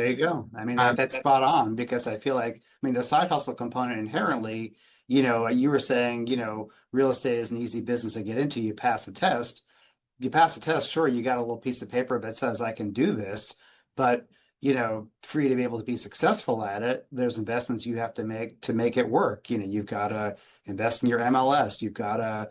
There you go. I mean, Um, that's spot on because I feel like, I mean, the side hustle component inherently, you were saying, real estate is an easy business to get into. You pass a test. You pass a test, sure, you got a little piece of paper that says I can do this, but for you to be able to be successful at it, there's investments you have to make it work. You've got to invest in your MLS. You've got to,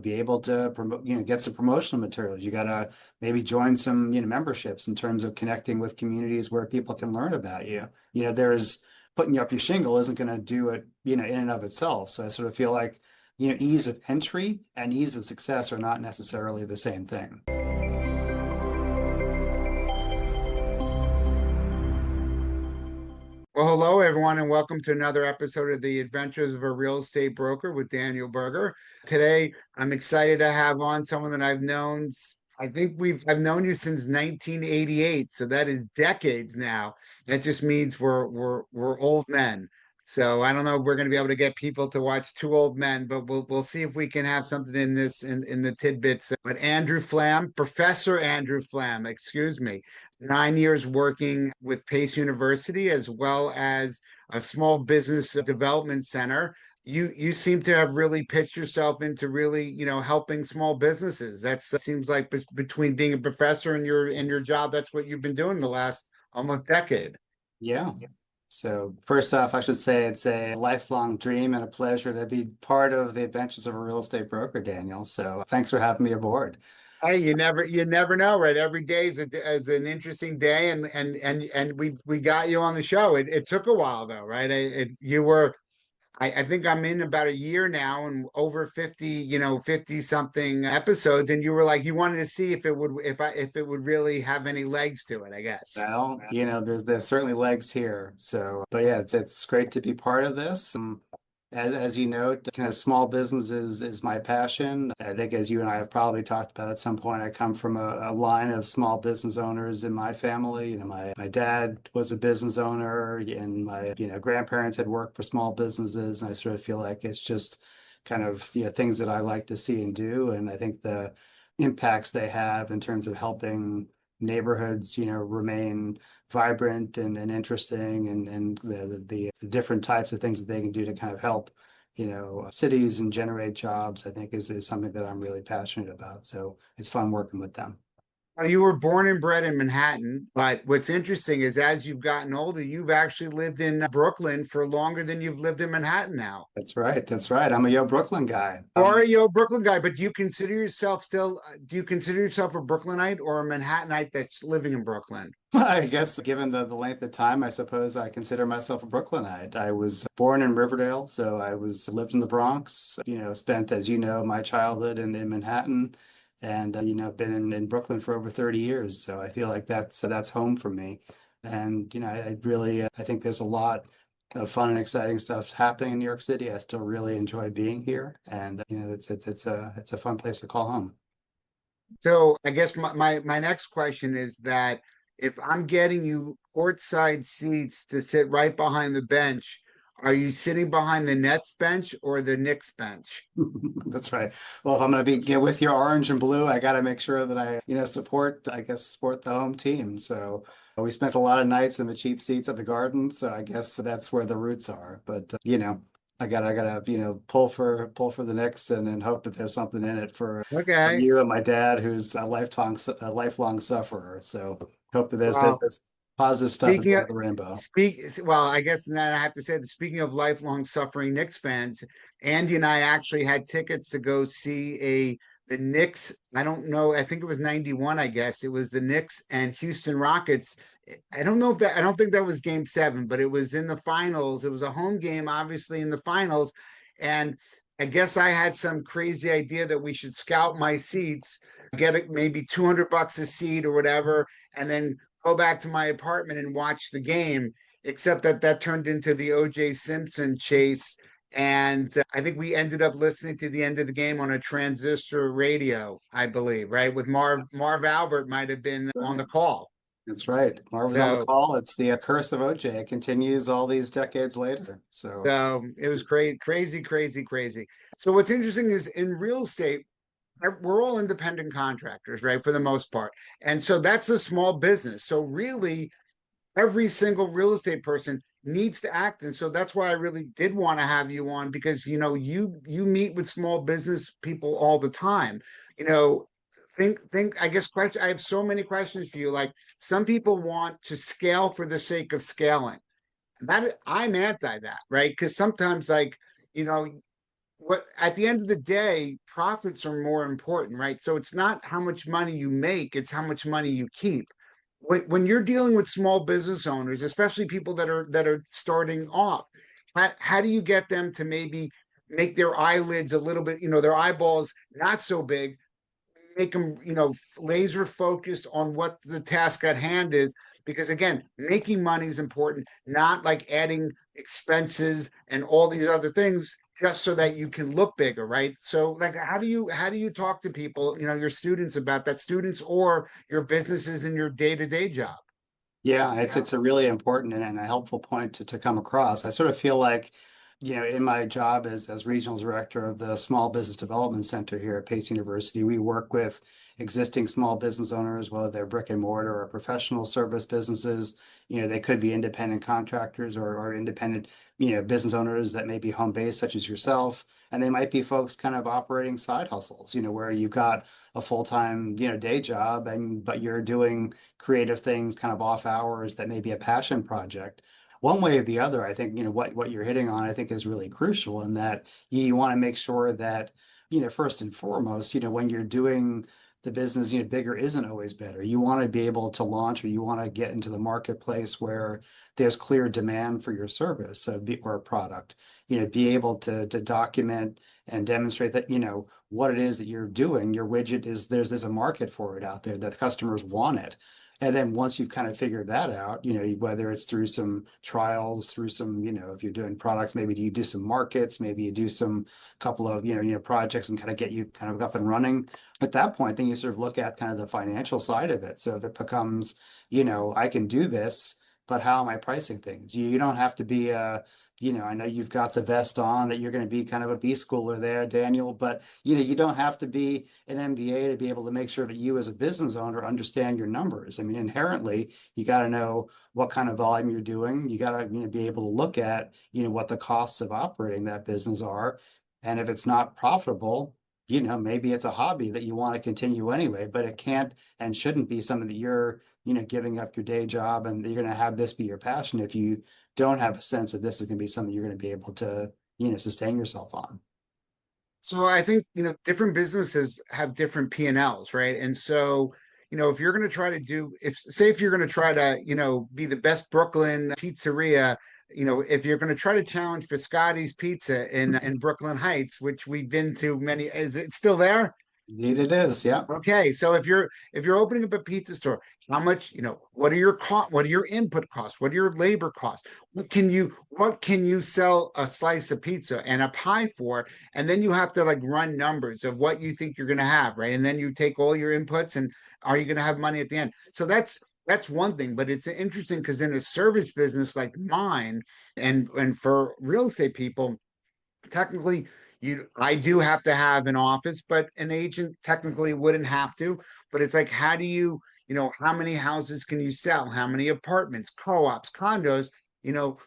be able to promote, get some promotional materials. You got to maybe join some, memberships in terms of connecting with communities where people can learn about you. There's putting you up your shingle isn't going to do it, in and of itself. So I sort of feel like, ease of entry and ease of success are not necessarily the same thing. well, hello, everyone, and welcome to another episode of the Adventures of a Real Estate Broker with Daniel Berger. Today, I'm excited to have on someone that I've known. I've known you since 1988, so that is decades now. That just means we're old men. So I don't know if we're going to be able to get people to watch two old men, but we'll see if we can have something in this in the tidbits. But Andrew Flamm, Professor Andrew Flamm, excuse me, 9 years working with Pace University as well as a small business development center. You seem to have really pitched yourself into really, helping small businesses. That seems like between being a professor and your job, that's what you've been doing the last almost decade. Yeah. So first off, I should say it's a lifelong dream and a pleasure to be part of the adventures of a real estate broker, Daniel. So thanks for having me aboard. Hey, you never know, right? Every day is an interesting day, and we got you on the show. It took a while though, right? You were I think I'm in about a year now and over 50, 50 something episodes. And you were like, you wanted to see if it would really have any legs to it, I guess. Well, there's certainly legs here. So, but yeah, it's great to be part of this. As you note, kind of small business is my passion. I think as you and I have probably talked about at some point, I come from a line of small business owners in my family. My dad was a business owner and my, grandparents had worked for small businesses. And I sort of feel like it's just kind of, things that I like to see and do. And I think the impacts they have in terms of helping neighborhoods, remain vibrant and interesting and the different types of things that they can do to kind of help, cities and generate jobs, I think is something that I'm really passionate about. So it's fun working with them. Now, you were born and bred in Manhattan, but what's interesting is as you've gotten older, you've actually lived in Brooklyn for longer than you've lived in Manhattan now. That's right. That's right. I'm a Yo Brooklyn guy. You are a Brooklyn guy, but do you consider yourself a Brooklynite or a Manhattanite that's living in Brooklyn? I guess given the length of time, I suppose I consider myself a Brooklynite. I was born in Riverdale, so I was lived in the Bronx, spent, as you know, my childhood in Manhattan and, been in Brooklyn for over 30 years. So I feel like that's home for me. And, I really, I think there's a lot of fun and exciting stuff happening in New York City. I still really enjoy being here. And, it's a fun place to call home. So I guess my next question is that if I'm getting you courtside seats to sit right behind the bench, are you sitting behind the Nets bench or the Knicks bench? That's right. Well, if I'm going to be, with your orange and blue, I got to make sure that I, support the home team. So we spent a lot of nights in the cheap seats at the Garden. So I guess that's where the roots are. But, I gotta, pull for the Knicks and hope that there's something in it for Okay. you and my dad, who's a lifelong sufferer. So hope that there's Well, this positive stuff at the speaking end of of the rainbow. well, I guess then I have to say that speaking of lifelong suffering Knicks fans, Andy and I actually had tickets to go see the Knicks. I don't know. I think it was 91, I guess. It was the Knicks and Houston Rockets. I don't think that was game seven, but it was in the finals. It was a home game, obviously, in the finals. And I guess I had some crazy idea that we should scout my seats, get it maybe $200 a seat or whatever, and then go back to my apartment and watch the game, except that turned into the OJ Simpson chase. And I think we ended up listening to the end of the game on a transistor radio, I believe, right? With Marv Albert might have been on the call. That's right. Marv was on the So call. It's the curse of OJ. It continues all these decades later. So so it was crazy, crazy, crazy, crazy. So what's interesting is in real estate, we're all independent contractors, right? For the most part. And so that's a small business. So really every single real estate person needs to act. And so that's why I really did want to have you on, because you meet with small business people all the time. You know, think I guess question I have so many questions for you. Like, some people want to scale for the sake of scaling. That I'm anti that, right? Because sometimes, like, you know, what at the end of the day, profits are more important, right? So it's not how much money you make, it's how much money you keep. When you're dealing with small business owners, especially people that are starting off, how do you get them to maybe make their eyelids a little bit, their eyeballs not so big, make them, laser focused on what the task at hand is? Because again, making money is important, not like adding expenses and all these other things just so that you can look bigger, right? So like, how do you talk to people, your students, about that, students or your businesses in your day-to-day job? Yeah, it's a really important and a helpful point to come across. I sort of feel like, in my job as regional director of the Small Business Development Center here at Pace University, we work with existing small business owners, whether they're brick and mortar or professional service businesses. They could be independent contractors or independent, business owners that may be home based, such as yourself. And they might be folks kind of operating side hustles, where you've got a full-time, day job but you're doing creative things kind of off hours that may be a passion project. One way or the other, I think, what you're hitting on, I think is really crucial in that you want to make sure that, first and foremost, when you're doing the business, bigger isn't always better. You want to be able to launch, or you want to get into the marketplace where there's clear demand for your service or product. Be able to document and demonstrate that, what it is that you're doing. Your widget is there's a market for it out there, that the customers want it. And then once you've kind of figured that out, whether it's through some trials, through some, if you're doing products, maybe you do some markets, maybe you do some couple of, projects and kind of get you kind of up and running. At that point, then you sort of look at kind of the financial side of it. So if it becomes, I can do this, but how am I pricing things? You don't have to be I know you've got the vest on that you're going to be kind of a B schooler there, Daniel, but you don't have to be an MBA to be able to make sure that you as a business owner understand your numbers. I mean, inherently, you got to know what kind of volume you're doing. You got to, be able to look at, what the costs of operating that business are. And if it's not profitable, maybe it's a hobby that you want to continue anyway, but it can't and shouldn't be something that you're, giving up your day job and you're going to have this be your passion if you don't have a sense that this is going to be something you're going to be able to, sustain yourself on. So I think, different businesses have different P&Ls, right? And so, if you're going to try to do, if you're going to try to, be the best Brooklyn pizzeria, if you're going to try to challenge Fiscotti's Pizza in Brooklyn Heights, which we've been to many, is it still there? Indeed it is. Yeah. Okay, so if you're opening up a pizza store, how much, what are your input costs? What are your labor costs? What can you sell a slice of pizza and a pie for? And then you have to like run numbers of what you think you're gonna have, right? And then you take all your inputs, and are you gonna have money at the end? So that's one thing, but it's interesting because in a service business like mine, and for real estate people, technically, I do have to have an office, but an agent technically wouldn't have to. But it's like, how do how many houses can you sell? How many apartments, co-ops, condos,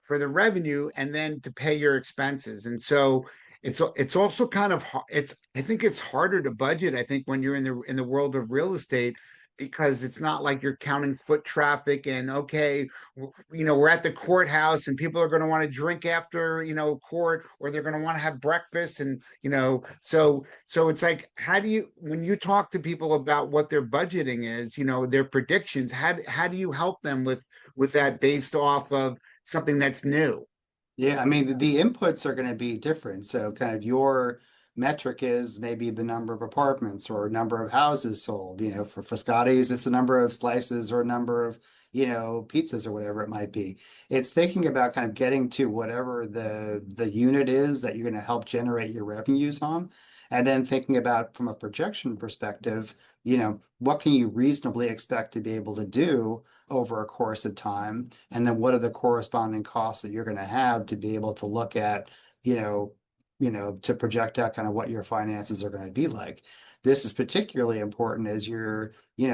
for the revenue, and then to pay your expenses? And so it's also kind of it's I think it's harder to budget, I think, when you're in the world of real estate, because it's not like you're counting foot traffic and, okay, we're at the courthouse and people are going to want to drink after, court, or they're going to want to have breakfast. And, so it's like, when you talk to people about what their budgeting is, their predictions, how do you help them with that based off of something that's new? Yeah, I mean, the inputs are going to be different. So, kind of your metric is maybe the number of apartments or number of houses sold. For Frascati's, it's the number of slices or number of, pizzas or whatever it might be. It's thinking about kind of getting to whatever the unit is that you're going to help generate your revenues on. And then thinking about from a projection perspective, what can you reasonably expect to be able to do over a course of time? And then what are the corresponding costs that you're going to have to be able to look at, you know, to project out kind of what your finances are going to be like. This is particularly important as you're,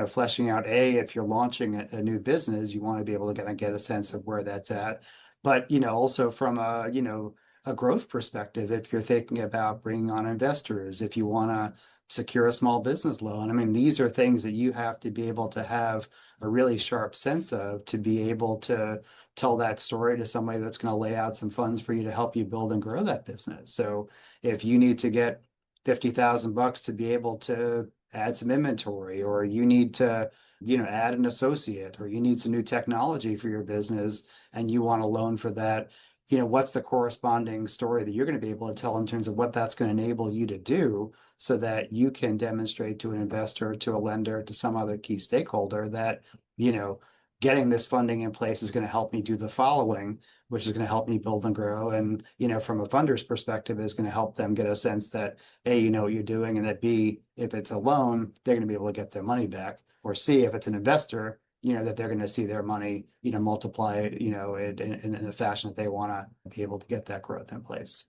fleshing out, if you're launching a new business, you want to be able to kind of get a sense of where that's at. But, also from a growth perspective, if you're thinking about bringing on investors, if you want to secure a small business loan, I mean, these are things that you have to be able to have a really sharp sense of to be able to tell that story to somebody that's going to lay out some funds for you to help you build and grow that business. So if you need to get $50,000 to be able to add some inventory, or you need to, add an associate, or you need some new technology for your business and you want a loan for that, what's the corresponding story that you're going to be able to tell in terms of what that's going to enable you to do so that you can demonstrate to an investor, to a lender, to some other key stakeholder that, you know, getting this funding in place is going to help me do the following, which is going to help me build and grow. And, from a funder's perspective, is going to help them get a sense that A, you know what you're doing, and that B, if it's a loan, they're going to be able to get their money back. Or C, if it's an investor, that they're going to see their money, multiply, in a fashion that they want to be able to get that growth in place.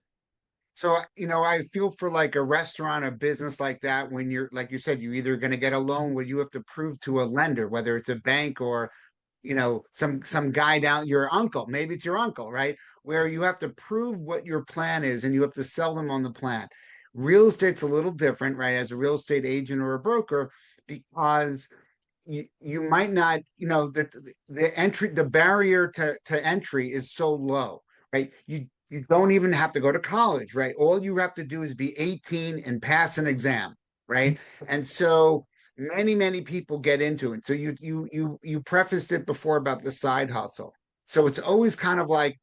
So, I feel for like a restaurant, a business like that, when you're, like you said, you're either going to get a loan where you have to prove to a lender, whether it's a bank or, some guy down, your uncle, maybe it's your uncle, right? Where you have to prove what your plan is and you have to sell them on the plan. Real estate's a little different, right? As a real estate agent or a broker, because you might not, the barrier to entry is so low, right? You don't even have to go to college, right? All you have to do is be 18 and pass an exam, right? And so many people get into it. So you prefaced it before about the side hustle. So it's always kind of like,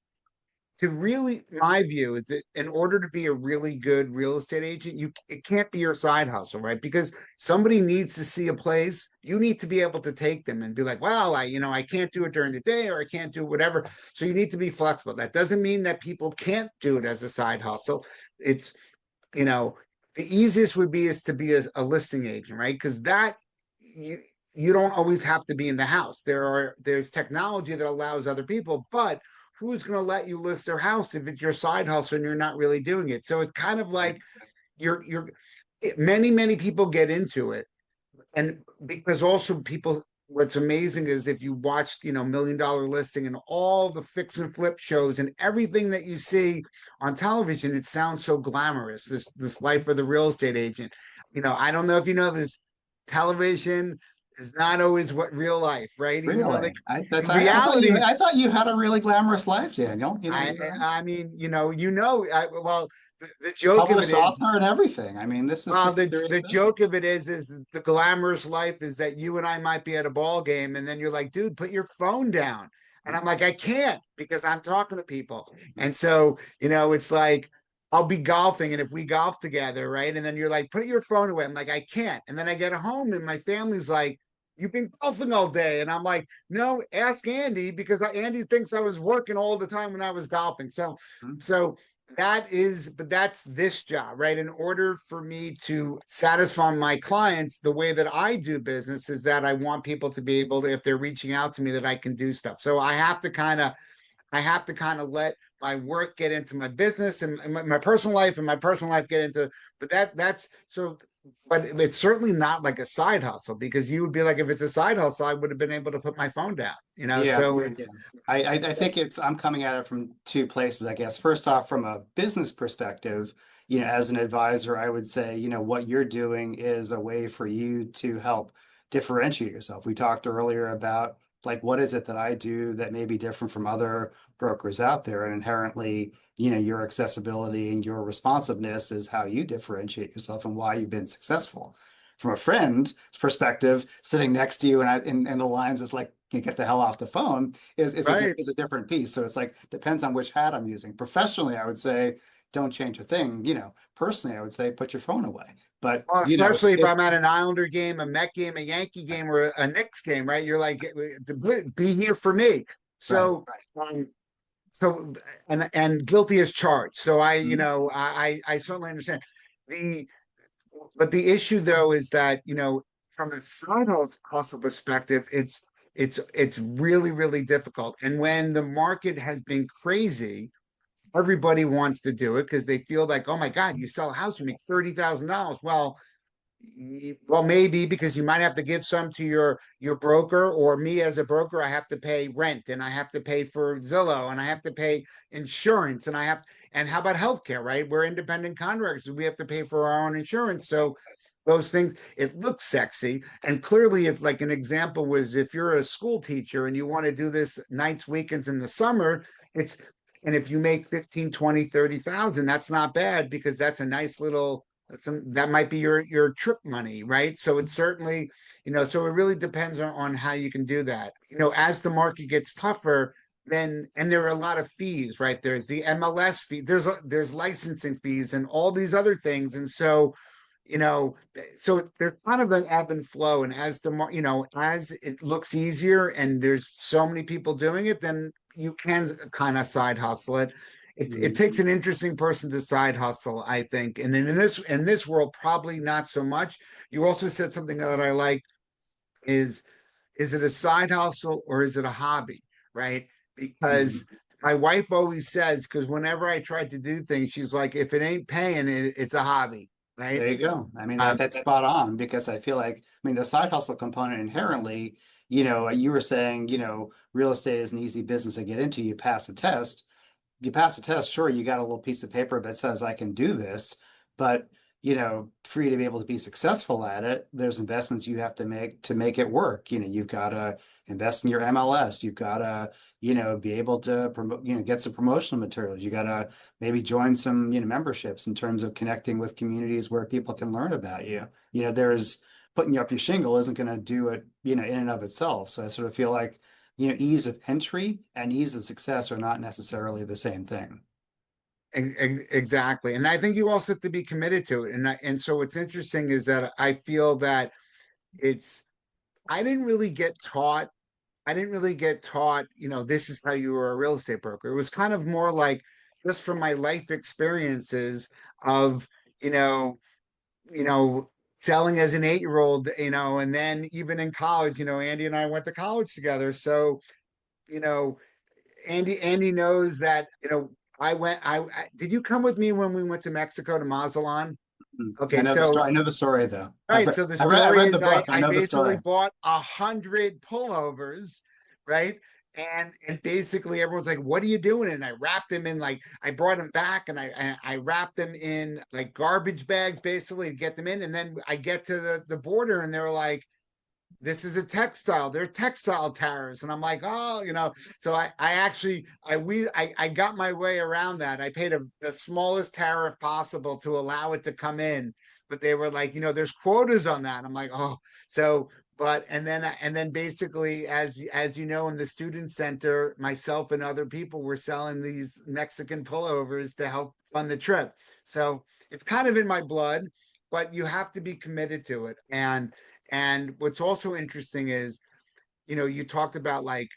to really, my view is that in order to be a really good real estate agent, it can't be your side hustle, right? Because somebody needs to see a place, you need to be able to take them and be like, well, I can't do it during the day, or I can't do whatever. So you need to be flexible. That doesn't mean that people can't do it as a side hustle. It's, the easiest would be is to be a listing agent, right? Because that you you don't always have to be in the house. There's technology that allows other people, but who's going to let you list their house if it's your side hustle and you're not really doing it? So it's kind of like you're many people get into it. And because also people, what's amazing is if you watched, Million Dollar Listing and all the fix and flip shows and everything that you see on television, it sounds so glamorous, this life of the real estate agent. I don't know if you know this, television is not always what real life, right? Even though Really? in reality, I thought you had a really glamorous life, Daniel. I mean, well, the joke of it Published is, author and everything. I mean, this well, is the serious the business. joke of it is the glamorous life is that you and I might be at a ball game, and then you're like, dude, put your phone down. And I'm like, I can't because I'm talking to people. And so, it's like I'll be golfing, and if we golf together, right? And then you're like, put your phone away. I'm like, I can't. And then I get home, and my family's like, you've been golfing all day. And I'm like, no, ask Andy, because Andy thinks I was working all the time when I was golfing. So but that's this job, right? In order for me to satisfy my clients, the way that I do business is that I want people to be able to, if they're reaching out to me, that I can do stuff. So I have to kind of let my work get into my business, and my personal life, and my personal life get into, but that's so, but it's certainly not like a side hustle, because you would be like, if it's a side hustle, I would have been able to put my phone down. Yeah, So yeah. it's I think I'm coming at it from two places, I guess. First off, from a business perspective, as an advisor, I would say, what you're doing is a way for you to help differentiate yourself. We talked earlier about like what is it that I do that may be different from other brokers out there, and inherently, your accessibility and your responsiveness is how you differentiate yourself and why you've been successful. From a friend's perspective, sitting next to you and in the lines of like, can get the hell off the phone right. is a different piece. So it's like depends on which hat I'm using. Professionally, I would say don't change a thing. Personally, I would say put your phone away. But Well, especially if I'm it's at an Islander game, a Met game, a Yankee game, or a Knicks game, right? You're like, be here for me. right. So, so, and guilty as charged. So Mhm. I certainly understand. The but the issue though is that, from a side hustle perspective, it's really difficult. And when the market has been crazy, everybody wants to do it because they feel like, oh my God, you sell a house, you make $30,000. Well, maybe because you might have to give some to your broker, or me as a broker, I have to pay rent and I have to pay for Zillow and I have to pay insurance and and how about healthcare, right? We're independent contractors. We have to pay for our own insurance. So those things, it looks sexy. And clearly, if like an example was if you're a school teacher and you want to do this nights, weekends in the summer, it's and if you make 15, 20, 30,000, that's not bad because that's a nice little that might be your trip money, right? So it's certainly, so it really depends on how you can do that. As the market gets tougher, then and there are a lot of fees, right? There's the MLS fee, there's licensing fees and all these other things. And so you know, so there's kind of an ebb and flow. And as it looks easier and there's so many people doing it, then you can kind of side hustle it. It takes an interesting person to side hustle, I think. And then in this world, probably not so much. You also said something that I like is is it a side hustle or is it a hobby, right? Because Mhm. my wife always says, because whenever I try to do things, she's like, if it ain't paying, it's a hobby, right? There you go. I mean, Um, that's spot on because I feel like, I mean, the side hustle component inherently, you were saying, real estate is an easy business to get into. You pass a test, sure, you got a little piece of paper that says I can do this, but for you to be able to be successful at it, there's investments you have to make it work. You've got to invest in your MLS. You've got to, be able to promote, get some promotional materials. You got to maybe join some, memberships in terms of connecting with communities where people can learn about you. There's putting you up your shingle isn't going to do it, in and of itself. So I sort of feel like ease of entry and ease of success are not necessarily the same thing. Exactly. And I think you also have to be committed to it. And so what's interesting is that I feel that it's I didn't really get taught this is how you were a real estate broker. It was kind of more like just from my life experiences of, you know, you know, selling as an 8-year old, and then even in college, Andy and I went to college together. So, you know, Andy knows that, I did you come with me when we went to Mexico to Mazatlan? I Okay, know the so story. I know the story though. right. So the I story read the is I book. I I know the basically story. bought 100 pullovers, right? And basically everyone's like, "What are you doing?" And I wrapped them in like I brought them back and I wrapped them in like garbage bags basically to get them in. And then I get to the border and they're like, this is a textile. They're textile tariffs. And I'm like, oh, so I actually, I got my way around that. I paid the smallest tariff possible to allow it to come in. But they were like, there's quotas on that. I'm like, oh, so, and then basically, as you know, in the student center, myself and other people were selling these Mexican pullovers to help fund the trip. So it's kind of in my blood, but you have to be committed to it. And what's also interesting is, you talked about like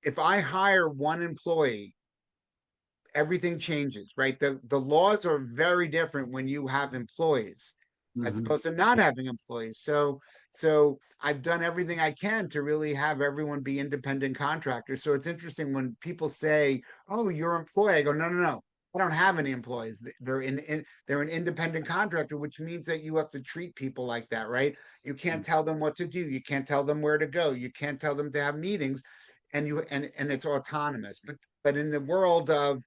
if I hire one employee, everything changes, right? The laws are very different when you have employees as Mhm. opposed to not having employees. So I've done everything I can to really have everyone be independent contractors. So it's interesting when people say, "Oh, you're an employee." I go, "No, no, no. I don't have any employees. They're an independent contractor, which means that you have to treat people like that, right? You can't tell them what to do. You can't tell them where to go. You can't tell them to have meetings, and it's autonomous. But in the world of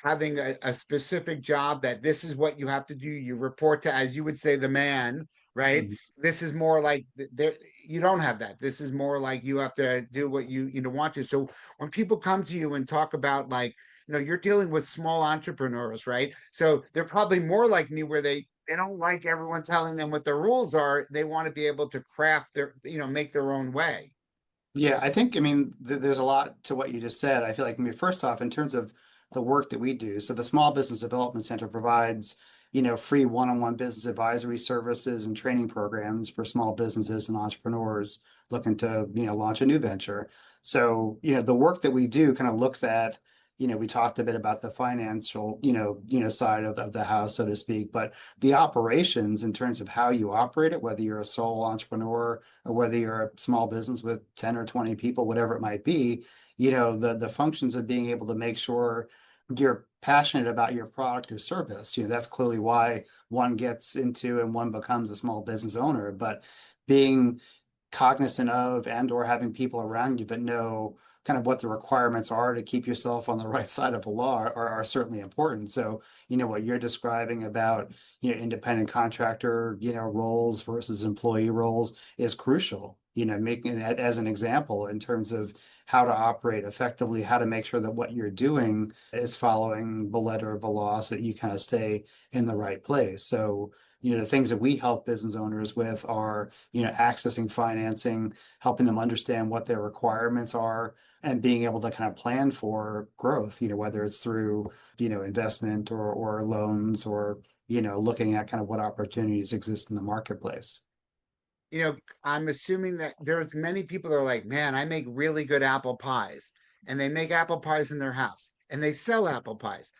having a specific job that this is what you have to do. You report to, as you would say, the man, right? Mhm. This is more like there. You don't have that. This is more like you have to do what you want to. So when people come to you and talk about like, you're dealing with small entrepreneurs, right? So they're probably more like me where they don't like everyone telling them what the rules are. They want to be able to craft make their own way. Yeah, I mean, there's a lot to what you just said. I feel like, I mean, first off, in terms of the work that we do, so the Small Business Development Center provides, free one-on-one business advisory services and training programs for small businesses and entrepreneurs looking to, launch a new venture. So, the work that we do kind of looks at, we talked a bit about the financial, side of the house, so to speak, but the operations in terms of how you operate it, whether you're a sole entrepreneur or whether you're a small business with 10 or 20 people, whatever it might be, the functions of being able to make sure you're passionate about your product or service. That's clearly why one gets into and one becomes a small business owner. But being cognizant of and or having people around you that know kind of what the requirements are to keep yourself on the right side of the law are certainly important. So, what you're describing about, independent contractor, roles versus employee roles is crucial. Making that as an example in terms of how to operate effectively, how to make sure that what you're doing is following the letter of the law so that you kind of stay in the right place. So, the things that we help business owners with are, accessing financing, helping them understand what their requirements are, and being able to kind of plan for growth, whether it's through, investment or loans or, looking at kind of what opportunities exist in the marketplace. You know, I'm assuming that there's many people that are like, man, I make really good apple pies, and they make apple pies in their house and they sell apple pies.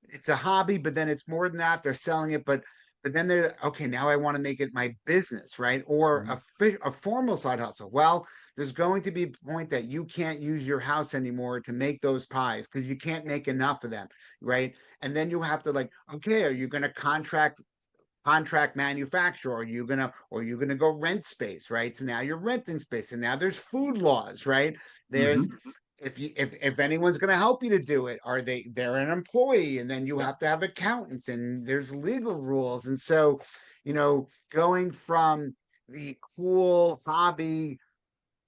It's a hobby, but then it's more than that. They're selling it, but then they're okay. Now I want to make it my business, right? Or Mhm. a formal side hustle. Well, there's going to be a point that you can't use your house anymore to make those pies because you can't make enough of them, right? And then you have to like, okay, are you going to contract manufacturer? Are you gonna go rent space, right? So now you're renting space, and now there's food laws, right? There's Mhm. if anyone's going to help you to do it, they're an employee, and then you have to have accountants, and there's legal rules, and so going from the cool hobby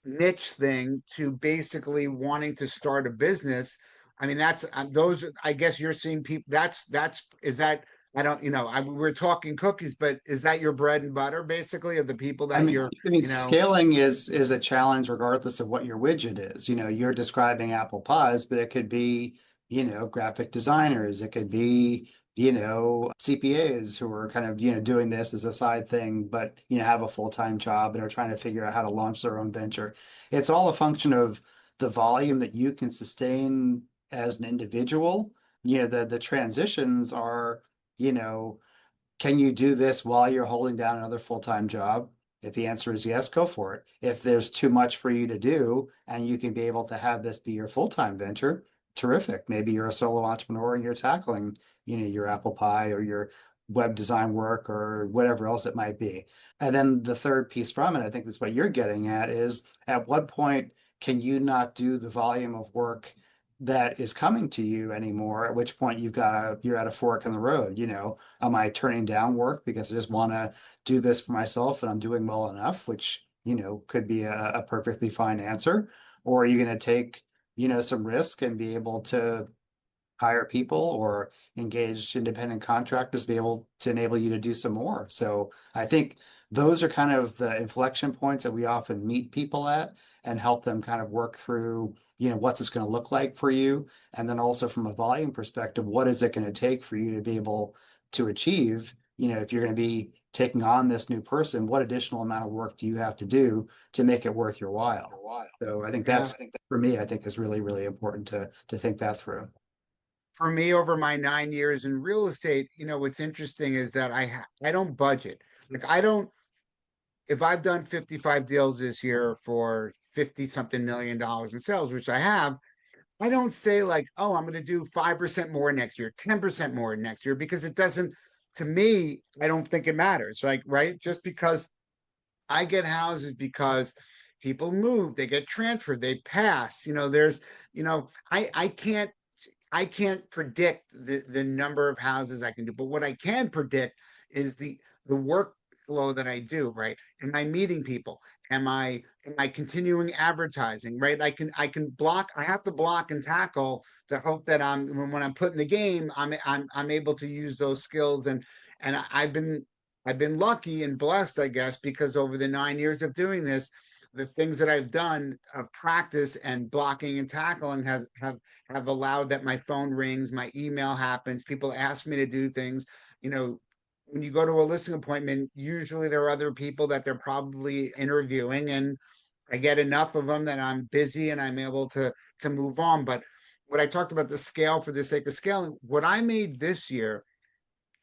niche thing to basically wanting to start a business. I mean, that's those. I guess you're seeing people. That's is that. I don't. we're talking cookies, but is that your bread and butter, basically, of the people I that mean, you're? I mean, You know, scaling is a challenge regardless of what your widget is. You're describing apple pies, but it could be, graphic designers. It could be, CPAs who are kind of, doing this as a side thing, but, have a full-time job and are trying to figure out how to launch their own venture. It's all a function of the volume that you can sustain as an individual. The transitions are, you know, can you do this while you're holding down another full-time job? If the answer is yes, go for it. If there's too much for you to do and you can be able to have this be your full-time venture, terrific. Maybe you're a solo entrepreneur and you're tackling, your apple pie or your web design work or whatever else it might be. And then the third piece from it, I think that's what you're getting at, is at what point can you not do the volume of work that is coming to you anymore? At which point you're at a fork in the road. Am I turning down work because I just want to do this for myself and I'm doing well enough, which, could be a perfectly fine answer? Or are you going to take, some risk and be able to hire people or engage independent contractors to be able to enable you to do some more? So I think those are kind of the inflection points that we often meet people at and help them kind of work through, what's this going to look like for you? And then also from a volume perspective, what is it going to take for you to be able to achieve, if you're going to be taking on this new person, what additional amount of work do you have to do to make it worth your while? So I think yeah. that's, for me, I think is really, really important to think that through. For me, over my 9 years in real estate, what's interesting is that I don't budget. Like I don't. If I've done 55 deals this year for 50 something $1 million in sales, which I have, I don't say like, oh, I'm going to do 5% more next year, 10% more next year, because it doesn't, to me, I don't think it matters. Like, right? Just because I get houses because people move, they get transferred, they pass. I can't predict the number of houses I can do, but what I can predict is the workflow that I do, right? Am I meeting people? Am I continuing advertising, right? I can block, I have to block and tackle to hope that when I'm put in the game, I'm able to use those skills, and I've been lucky and blessed, I guess, because over the 9 years of doing this, the things that I've done of practice and blocking and tackling have allowed that my phone rings, my email happens, people ask me to do things. When you go to a listing appointment, usually there are other people that they're probably interviewing, and I get enough of them that I'm busy and I'm able to move on. But what I talked about, the scale for the sake of scaling, what I made this year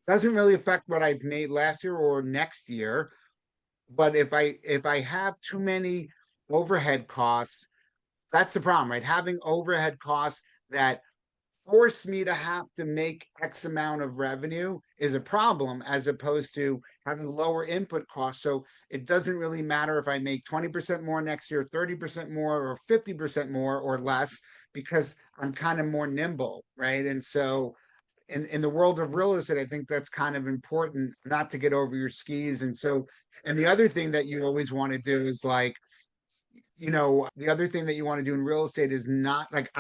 doesn't really affect what I've made last year or next year. But if I have too many overhead costs, that's the problem, right? Having overhead costs that force me to have to make X amount of revenue is a problem, as opposed to having lower input costs. So it doesn't really matter if I make 20% more next year, 30% more, or 50% more or less, because I'm kind of more nimble, right? And so in the world of real estate, I think that's kind of important, not to get over your skis. And so, and the other thing that you always want to do is like, the other thing that you want to do in real estate is not like,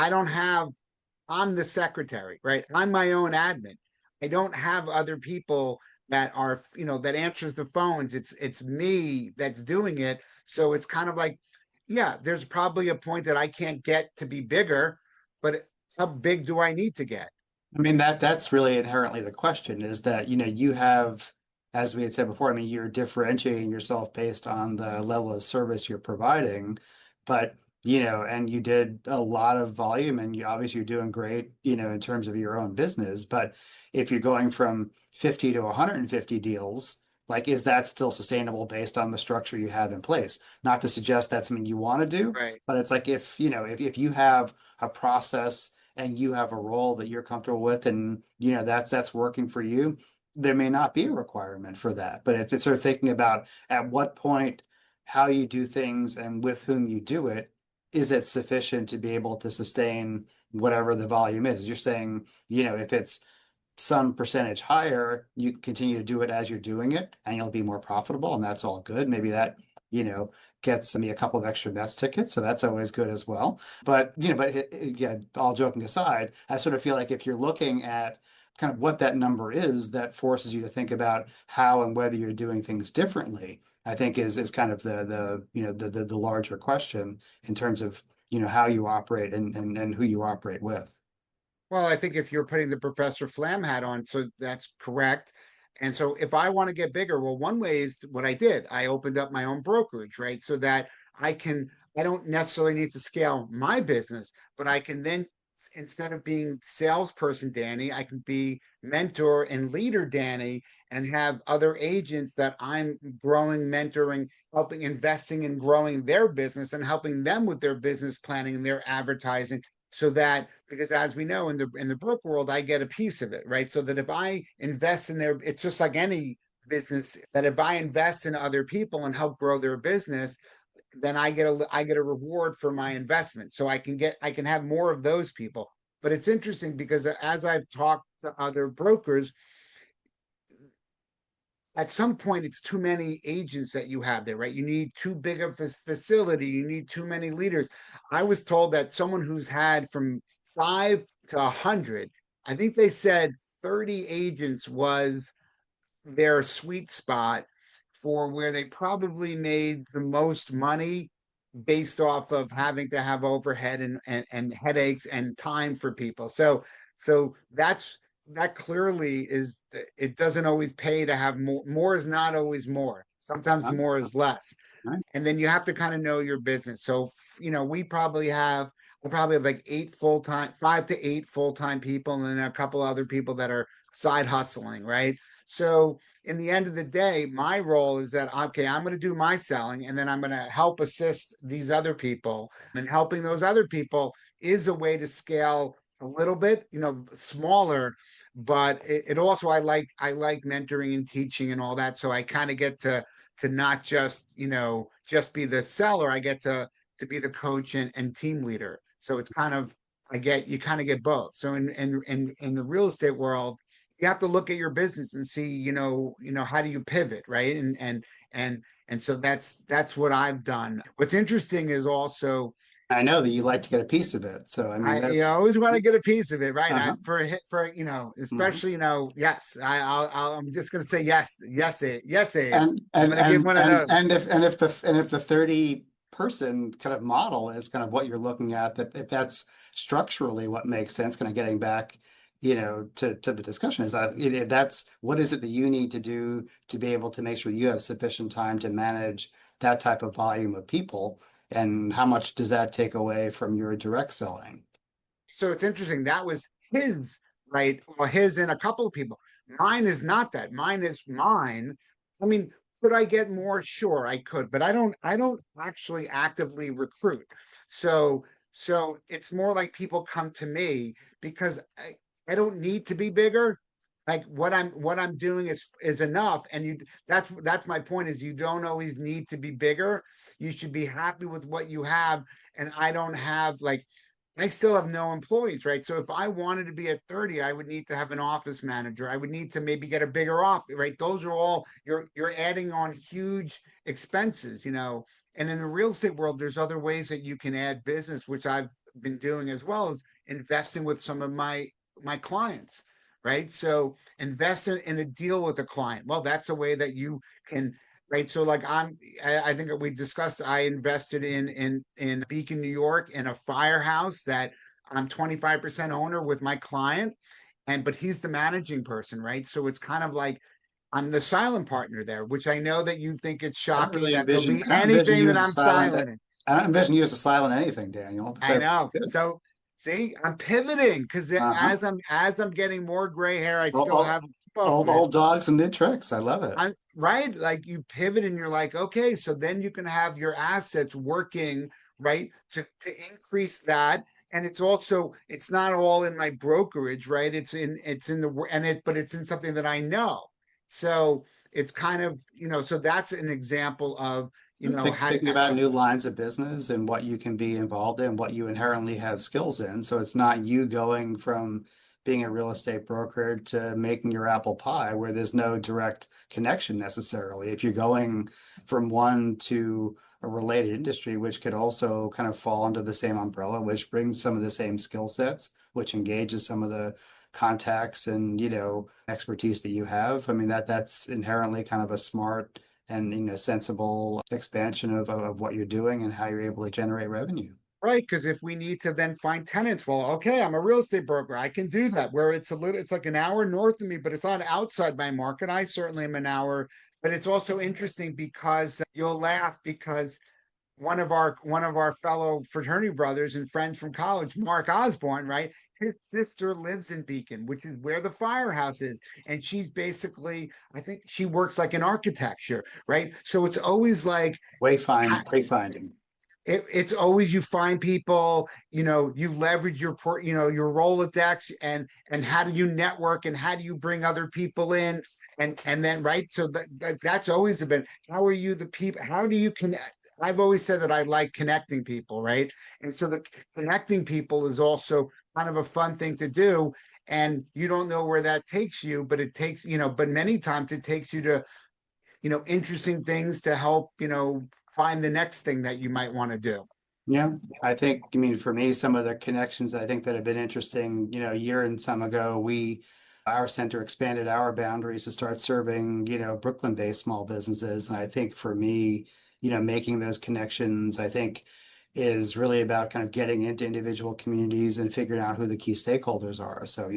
I'm the secretary, right? I'm my own admin. I don't have other people that are, that answers the phones. It's me that's doing it. So it's kind of like, yeah, there's probably a point that I can't get to be bigger, but how big do I need to get? I mean, that's really inherently the question is that, you have, as we had said before, I mean, you're differentiating yourself based on the level of service you're providing, but, and you did a lot of volume and obviously you're doing great, in terms of your own business. But if you're going from 50 to 150 deals, like, is that still sustainable based on the structure you have in place? Not to suggest that's something you want to do, Right. but it's like if you have a process and you have a role that you're comfortable with and that's working for you, there may not be a requirement for that. But it's sort of thinking about at what point, how you do things and with whom you do it, is it sufficient to be able to sustain whatever the volume is? You're saying, if it's some percentage higher, you continue to do it as you're doing it and you'll be more profitable, and that's all good. Maybe that, you know, gets me a couple of extra Mets tickets, so that's always good as well. But, yeah, all joking aside, I sort of feel like if you're looking at kind of what that number is, that forces you to think about how and whether you're doing things differently, I think is kind of the larger question in terms of, how you operate and who you operate with. Well, I think if you're putting the Professor Flamm hat on, so that's correct. And so if I want to get bigger, well, one way is what I did. I opened up my own brokerage, right? So that I don't necessarily need to scale my business, but I can then, instead of being salesperson Danny, I can be mentor and leader Danny, and have other agents that I'm growing, mentoring, helping, investing in growing their business and helping them with their business planning and their advertising, so that, because as we know, in the book world, I get a piece of it, right? So that if I invest in their, it's just like any business, that if I invest in other people and help grow their business, then I get a reward for my investment. So I can have more of those people. But it's interesting because as I've talked to other brokers, at some point it's too many agents that you have there, right? You need too big of a facility, you need too many leaders. I was told that someone who's had from 5 to 100, I think they said 30 agents was their sweet spot for where they probably made the most money, based off of having to have overhead and headaches and time for people. So that clearly is, it doesn't always pay to have more. More is not always more. Sometimes Huh? more is less. Right. And then you have to kind of know your business. So, I probably have like 8 full-time, 5 to 8 full-time people, and then a couple other people that are side hustling, right? So in the end of the day, my role is that, okay, I'm going to do my selling, and then I'm going to help assist these other people. And helping those other people is a way to scale a little bit, smaller. But it also, I like mentoring and teaching and all that. So I kind of get to not just be the seller. I get to be the coach and team leader. So it's kind of, you kind of get both. So in the real estate world, you have to look at your business and see, how do you pivot, right? And so that's what I've done. What's interesting is also, I know that you like to get a piece of it, so I mean I that's always want to get a piece of it, right? uh-huh. For a hit, for Mhm. especially, yes. I'm just gonna say yes, yes, yes, Abe. And I'm and gonna give and one of and those. and if the 30 person kind of model is kind of what you're looking at, that if that's structurally what makes sense, kind of getting back, to the discussion is that that's what is it that you need to do to be able to make sure you have sufficient time to manage that type of volume of people, and how much does that take away from your direct selling? So it's interesting. That was his, right? Or his and a couple of people. Mine is not that. Mine is mine. I mean, could I get more? Sure, I could, but I don't actually actively recruit. So So it's more like people come to me because I don't need to be bigger. Like what I'm doing is enough. And that's my point is you don't always need to be bigger. You should be happy with what you have. And I don't have like I still have no employees, right? So if I wanted to be at 30, I would need to have an office manager. I would need to maybe get a bigger office, right? Those are all you're adding on huge expenses, you know. And in the real estate world, there's other ways that you can add business, which I've been doing as well as investing with some of my clients, right? So invest in a deal with a client. Well, that's a way that you can, right? So like I think that we discussed, I invested in Beacon, New York, in a firehouse that I'm 25% owner with my client, but he's the managing person, right? So it's kind of like I'm the silent partner there, which I know that you think it's shocking that there'll be I don't envision anything you that as a I'm silent. silent in. I don't envision you as a silent anything, Daniel. But I that's know. good. So see, I'm pivoting because Uh-huh. as I'm getting more gray hair, I Old, still old, have both, man. old dogs and new tricks. I love it. I'm right. Like you pivot and you're like, okay, so then you can have your assets working, right? To increase that. And it's also, it's not all in my brokerage, right? It's in but it's in something that I know. So it's kind of, so that's an example of, how Thinking about new lines of business and what you can be involved in, what you inherently have skills in. So it's not you going from being a real estate broker to making your apple pie where there's no direct connection necessarily. If you're going from one to a related industry, which could also kind of fall under the same umbrella, which brings some of the same skill sets, which engages some of the contacts and, expertise that you have. I mean, that's inherently kind of a smart and sensible expansion of what you're doing and how you're able to generate revenue. right, because if we need to then find tenants, well, okay, I'm a real estate broker. I can do that. Where it's like an hour north of me, but it's not outside my market. I certainly am an hour, but it's also interesting because you'll laugh because one of our fellow fraternity brothers and friends from college, Mark Osborne, right? His sister lives in Beacon, which is where the firehouse is. And she's basically, I think she works like in architecture, right? So it's always like Wayfinding. it's always you find people, you leverage your Rolodex and how do you network and how do you bring other people in and then right. So that's always been how are you the people, how do you connect? I've always said that I like connecting people, right? And so the connecting people is also kind of a fun thing to do. And you don't know where that takes you, but it takes, but many times it takes you to interesting things to help, find the next thing that you might want to do. Yeah, I think, I mean, for me, some of the connections I think that have been interesting, a year and some ago, our center expanded our boundaries to start serving, Brooklyn-based small businesses. And I think for me, making those connections, I think is really about kind of getting into individual communities and figuring out who the key stakeholders are. So,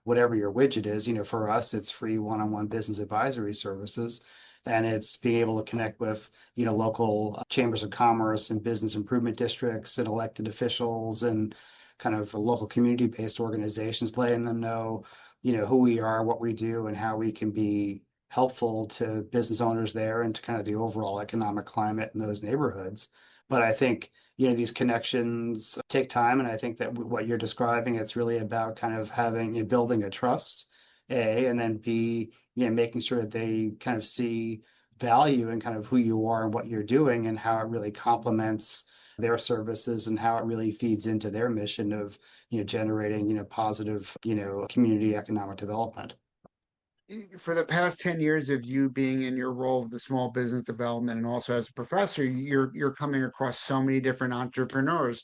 whatever your widget is, for us, it's free one-on-one business advisory services. And it's being able to connect with, local chambers of commerce and business improvement districts and elected officials and kind of local community-based organizations, letting them know, who we are, what we do, and how we can be helpful to business owners there and to kind of the overall economic climate in those neighborhoods. But I think, these connections take time. And I think that what you're describing, it's really about kind of having, building a trust, A, and then B, making sure that they kind of see value in kind of who you are and what you're doing and how it really complements their services and how it really feeds into their mission of, generating, positive, community economic development. For the past 10 years of you being in your role of the small business development and also as a professor, you're coming across so many different entrepreneurs.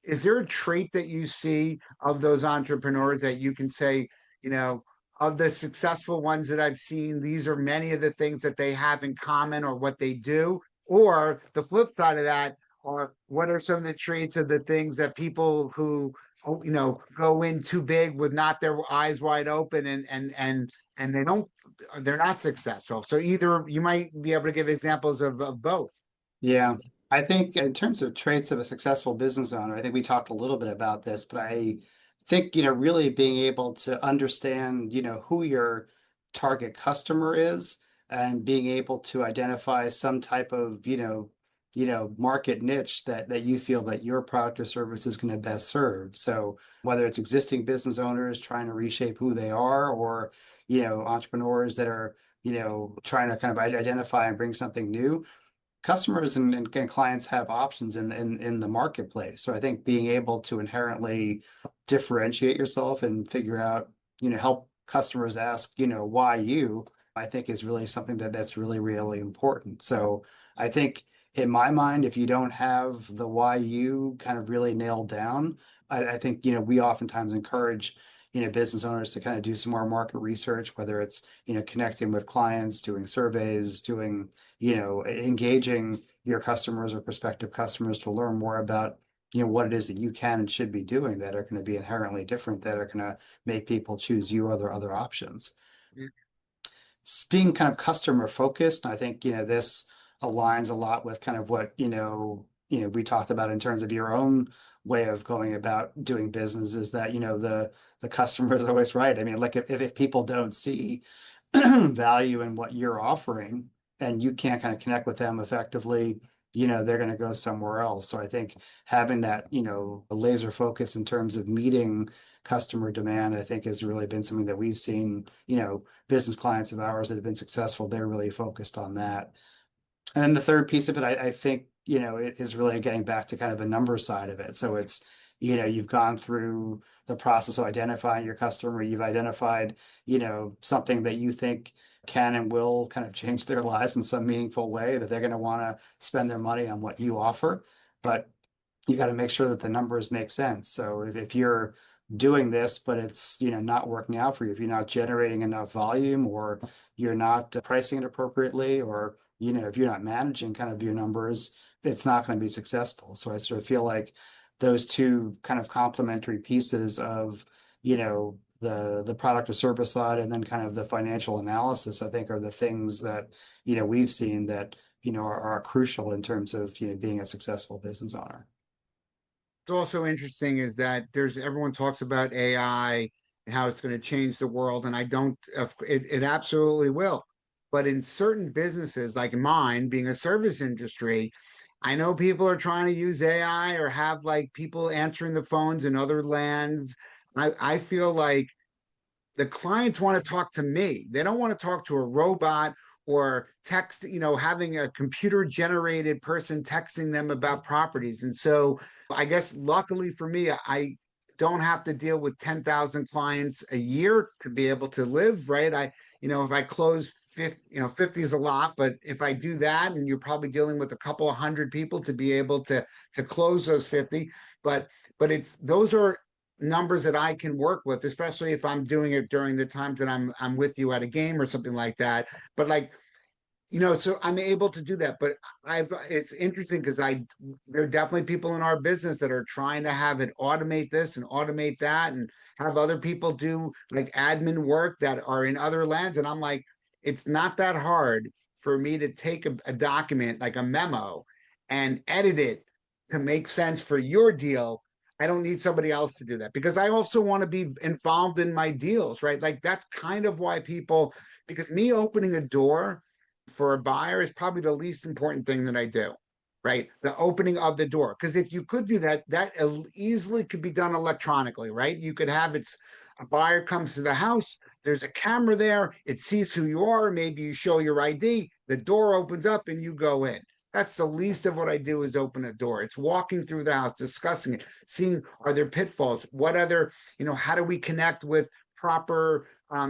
Is there a trait that you see of those entrepreneurs that you can say, you know, of the successful ones that I've seen, these are many of the things that they have in common or what they do? Or the flip side of that, or what are some of the traits of the things that people who go in too big with not their eyes wide open and they're not successful. So either you might be able to give examples of both. Yeah. I think in terms of traits of a successful business owner, I think we talked a little bit about this, but I think, really being able to understand, who your target customer is and being able to identify some type of, market niche that you feel that your product or service is going to best serve. So whether it's existing business owners trying to reshape who they are, or, entrepreneurs that are, trying to kind of identify and bring something new, customers and clients have options in the marketplace. So I think being able to inherently differentiate yourself and figure out, help customers ask, why you, I think is really something that's really, really important. So I think in my mind, if you don't have the why you kind of really nailed down, I think, we oftentimes encourage, business owners to kind of do some more market research, whether it's, connecting with clients, doing surveys, doing, engaging your customers or prospective customers to learn more about, what it is that you can and should be doing that are going to be inherently different, that are going to make people choose you other options. Being kind of customer focused, I think, this aligns a lot with kind of what, we talked about in terms of your own way of going about doing business, is that, the customer is always right. I mean, like if people don't see value in what you're offering and you can't kind of connect with them effectively, they're going to go somewhere else. So I think having that, a laser focus in terms of meeting customer demand, I think has really been something that we've seen, business clients of ours that have been successful, they're really focused on that. And then the third piece of it, I think, it is really getting back to kind of the numbers side of it. So it's, you've gone through the process of identifying your customer, you've identified, something that you think can and will kind of change their lives in some meaningful way, that they're going to want to spend their money on what you offer. But you got to make sure that the numbers make sense. So if you're doing this, but it's, not working out for you, if you're not generating enough volume, or you're not pricing it appropriately, or, if you're not managing kind of your numbers, it's not going to be successful. So I sort of feel like those two kind of complementary pieces of, the product or service side, and then kind of the financial analysis, I think are the things that, we've seen that, are crucial in terms of, being a successful business owner. What's also interesting is that everyone talks about AI and how it's going to change the world, and I don't. It absolutely will, but in certain businesses like mine, being a service industry, I know people are trying to use AI or have like people answering the phones in other lands. I feel like the clients want to talk to me. They don't want to talk to a robot or text, having a computer generated person texting them about properties. And so I guess luckily for me, I don't have to deal with 10,000 clients a year to be able to live, right? If I close 50, 50 is a lot, but if I do that, and you're probably dealing with a couple of hundred people to be able to close those 50, but those are numbers that I can work with, especially if I'm doing it during the times that I'm with you at a game or something like that. But like, so I'm able to do that. But it's interesting because there are definitely people in our business that are trying to have it automate this and automate that, and have other people do like admin work that are in other lands. And I'm like, it's not that hard for me to take a document like a memo and edit it to make sense for your deal. I don't need somebody else to do that, because I also want to be involved in my deals, right? Like that's kind of why because me opening a door for a buyer is probably the least important thing that I do, right? The opening of the door. Because if you could do that, that easily could be done electronically, right? You could have a buyer comes to the house, there's a camera there, it sees who you are, maybe you show your ID, the door opens up and you go in. That's the least of what I do, is open a door. It's walking through the house, discussing it, seeing, are there pitfalls? What other, how do we connect with proper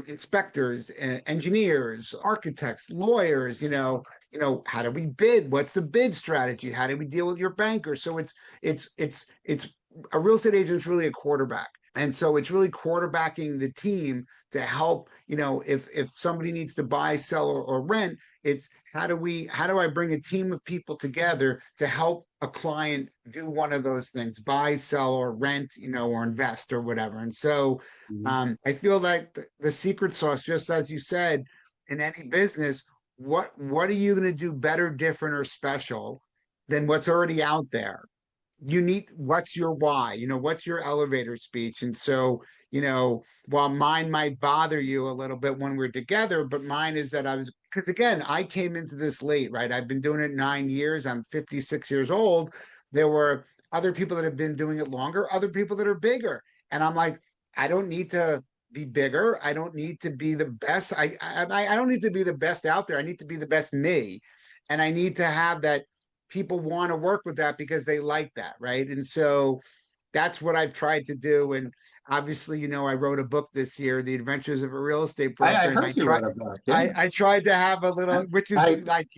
inspectors, engineers, architects, lawyers, how do we bid? What's the bid strategy? How do we deal with your banker? So it's a real estate agent is really a quarterback. And so it's really quarterbacking the team to help, if somebody needs to buy, sell, or rent, it's how do I bring a team of people together to help a client do one of those things, buy, sell, or rent, or invest or whatever. And so I feel like the secret sauce, just as you said, in any business, what are you going to do better, different, or special than what's already out there? you need, what's your why? What's your elevator speech? And so, while mine might bother you a little bit when we're together, but mine is that because again, I came into this late, right? I've been doing it 9 years. I'm 56 years old. There were other people that have been doing it longer, other people that are bigger. And I'm like, I don't need to be bigger. I don't need to be the best. I don't need to be the best out there. I need to be the best me. And I need to have that people want to work with that because they like that, right? And so that's what I've tried to do. And obviously, I wrote a book this year, The Adventures of a Real Estate I Broker, and heard you wrote a book. Yeah. I tried to have a little, which is I, like,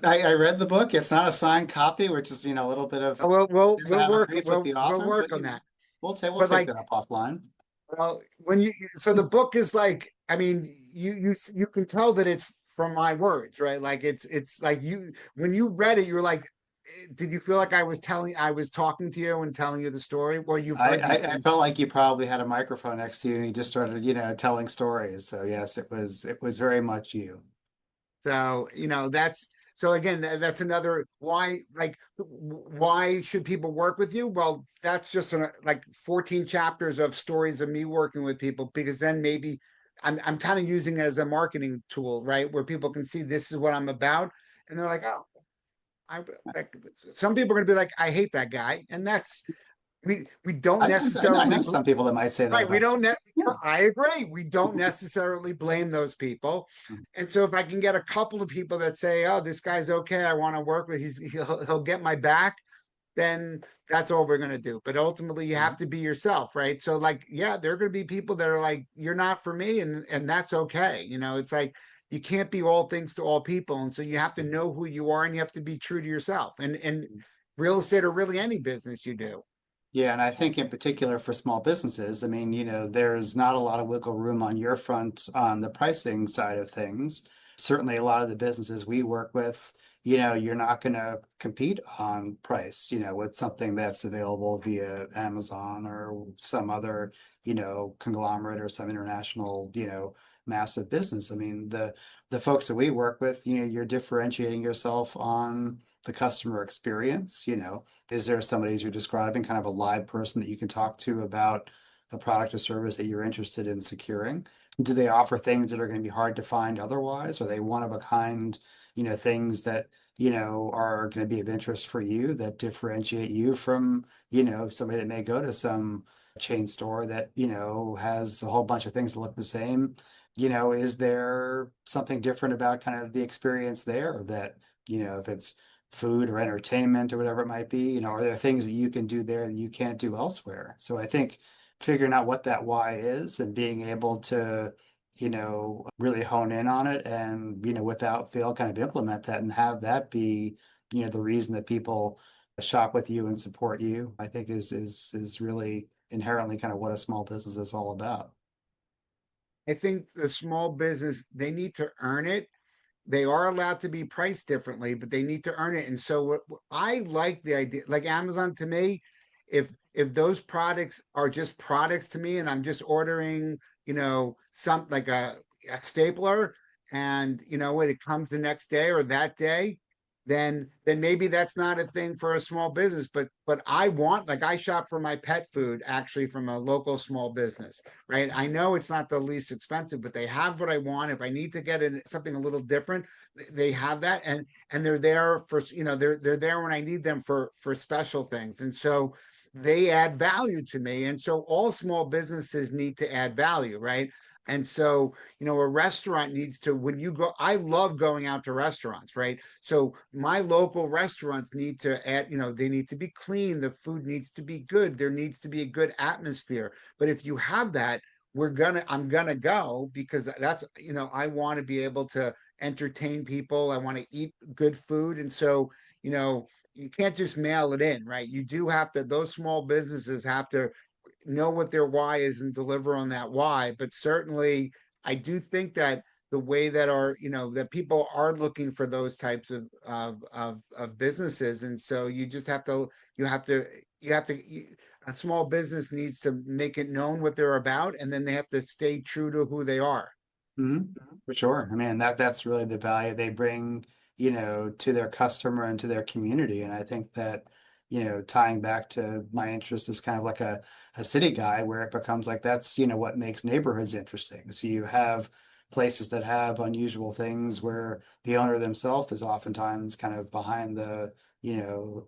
I read the book. It's not a signed copy, which is, a little bit of, we'll I have a work beef with the we'll author, work but on that. we'll But take like, that up offline. well, when you so the book is like, I mean, you can tell that it's from my words, right? Like it's like when you read it, you were like, did you feel like I was talking to you and telling you the story? Well, you've heard these I things. felt like you probably had a microphone next to you and you just started, telling stories. So yes, it was very much you. So, that's so again, that's another why, like, why should people work with you? Well, that's just like 14 chapters of stories of me working with people, because then maybe I'm kind of using it as a marketing tool, right? Where people can see this is what I'm about. And they're like, oh, I like, some people are going to be like, I hate that guy. And that's, we don't I necessarily know some people that might say that right. We about don't. you. I agree. We don't necessarily blame those people. Yeah. And so, if I can get a couple of people that say, "Oh, this guy's okay. I want to work with. He'll get my back," then that's all we're going to do. But ultimately, you have Mhm. to be yourself, right? So, like, yeah, there are going to be people that are like, "You're not for me," and that's okay. It's like you can't be all things to all people, and so you have to know who you are, and you have to be true to yourself. And real estate, or really any business you do. Yeah, and I think in particular for small businesses, I mean, there's not a lot of wiggle room on your front on the pricing side of things. Certainly, a lot of the businesses we work with, you're not going to compete on price, with something that's available via Amazon or some other, conglomerate or some international, massive business. I mean, the folks that we work with, you're differentiating yourself on the customer experience, is there somebody, as you're describing, kind of a live person that you can talk to about a product or service that you're interested in securing? Do they offer things that are going to be hard to find otherwise? Are they one of a kind, things that, are going to be of interest for you that differentiate you from, somebody that may go to some chain store that, has a whole bunch of things that look the same? Is there something different about kind of the experience there that, if it's food or entertainment or whatever it might be, are there things that you can do there that you can't do elsewhere? So I think figuring out what that why is and being able to, really hone in on it and, without fail kind of implement that and have that be, the reason that people shop with you and support you, I think is really inherently kind of what a small business is all about. I think the small business, they need to earn it. They are allowed to be priced differently, but they need to earn it. And so I like the idea, like Amazon to me, if those products are just products to me and I'm just ordering, some like a stapler, and when it comes the next day or that day, then maybe that's not a thing for a small business. But I want, like, I shop for my pet food actually from a local small business, right? I know it's not the least expensive, but they have what I want. If I need to get something a little different, they have that, and they're there for, they're there when I need them for special things. And so they add value to me. And so all small businesses need to add value, right? And so, a restaurant needs to, when you go, I love going out to restaurants, right? So my local restaurants need to add, they need to be clean. The food needs to be good. There needs to be a good atmosphere. But if you have that, I'm gonna go, because that's, I want to be able to entertain people. I want to eat good food. And so, you can't just mail it in, right? You do have to, those small businesses have to know what their why is and deliver on that why. But certainly, I do think that the way that that people are looking for those types of businesses, and so you just have to, you have to you have to a small business needs to make it known what they're about, and then they have to stay true to who they are. Mhm. For sure. I mean, that's really the value they bring, to their customer and to their community. And I think that, tying back to my interest as kind of like a city guy, where it becomes like that's, what makes neighborhoods interesting. So you have places that have unusual things where the owner themselves is oftentimes kind of behind the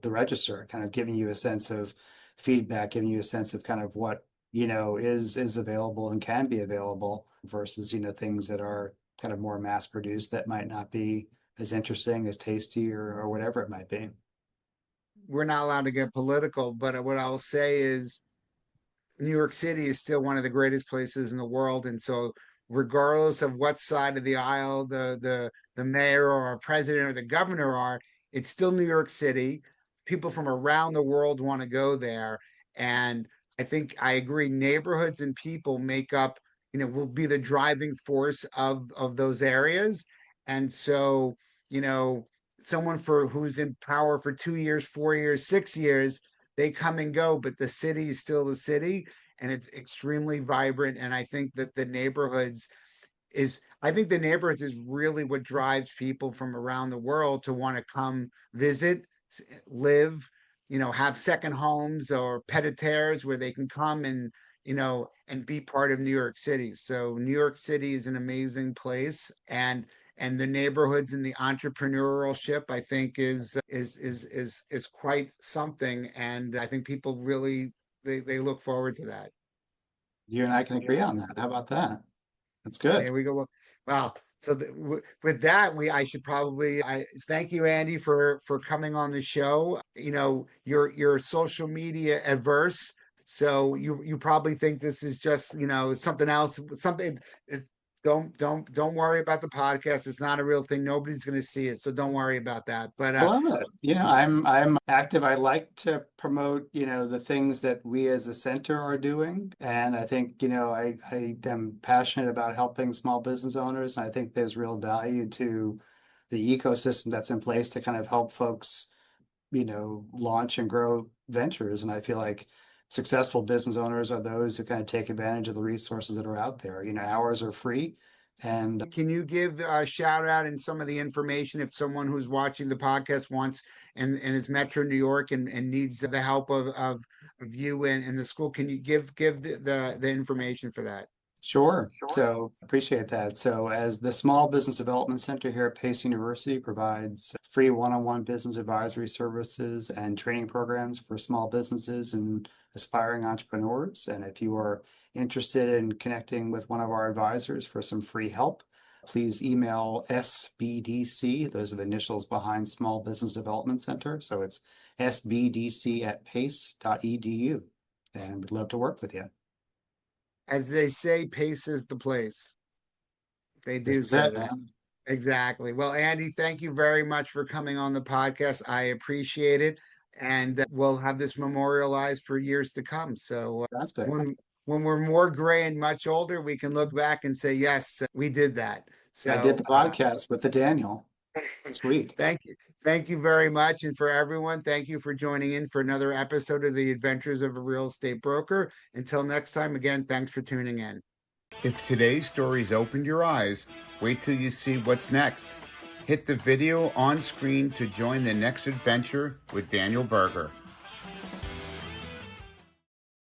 register, kind of giving you a sense of feedback, giving you a sense of kind of what, is available and can be available versus, things that are kind of more mass produced that might not be as interesting, as tasty, or whatever it might be. We're not allowed to get political, but what I'll say is New York City is still one of the greatest places in the world. And so regardless of what side of the aisle the mayor or president or the governor are, it's still New York City. People from around the world want to go there. And I think I agree, neighborhoods and people make up, will be the driving force of those areas. And so, you know, someone for who's in power for 2 years, 4 years, 6 years, they come and go, but the city is still the city and it's extremely vibrant. And I think the neighborhoods is really what drives people from around the world to want to come visit, live, have second homes or pied-à-terres where they can come and be part of New York City. So New York City is an amazing place, and the neighborhoods and the entrepreneurship, I think, is quite something. And I think people really they look forward to that. You and I can agree on that. How about that? That's good. There we go. Well, so with that, I should probably I thank you, Andy, for coming on the show. You're social media adverse, so you probably think this is just something else, something. It's, don't worry about the podcast. It's not a real thing. Nobody's going to see it, so don't worry about that. But I love it. I'm active. I like to promote, the things that we as a center are doing. And I think, I am passionate about helping small business owners. And I think there's real value to the ecosystem that's in place to kind of help folks, launch and grow ventures. And I feel like successful business owners are those who kind of take advantage of the resources that are out there. Ours are free. And can you give a shout out and some of the information if someone who's watching the podcast wants and is Metro New York and needs the help of you and the school? Can you give the information for that? Sure. So appreciate that. So as the Small Business Development Center here at Pace University provides free one-on-one business advisory services and training programs for small businesses and aspiring entrepreneurs. And if you are interested in connecting with one of our advisors for some free help, please email SBDC. Those are the initials behind Small Business Development Center. So it's sbdc@pace.edu. And we'd love to work with you. As they say, pace is the place. They This do is say it, that. man. Exactly. Well, Andy, thank you very much for coming on the podcast. I appreciate it. And we'll have this memorialized for years to come. So Fantastic. when we're more gray and much older, we can look back and say, yes, we did that. I did So the podcast with the Daniel. Sweet. thank you. Thank you very much. And for everyone, thank you for joining in for another episode of the Adventures of a Real Estate Broker. Until next time, again, thanks for tuning in. If today's stories opened your eyes, wait till you see what's next. Hit the video on screen to join the next adventure with Daniel Berger.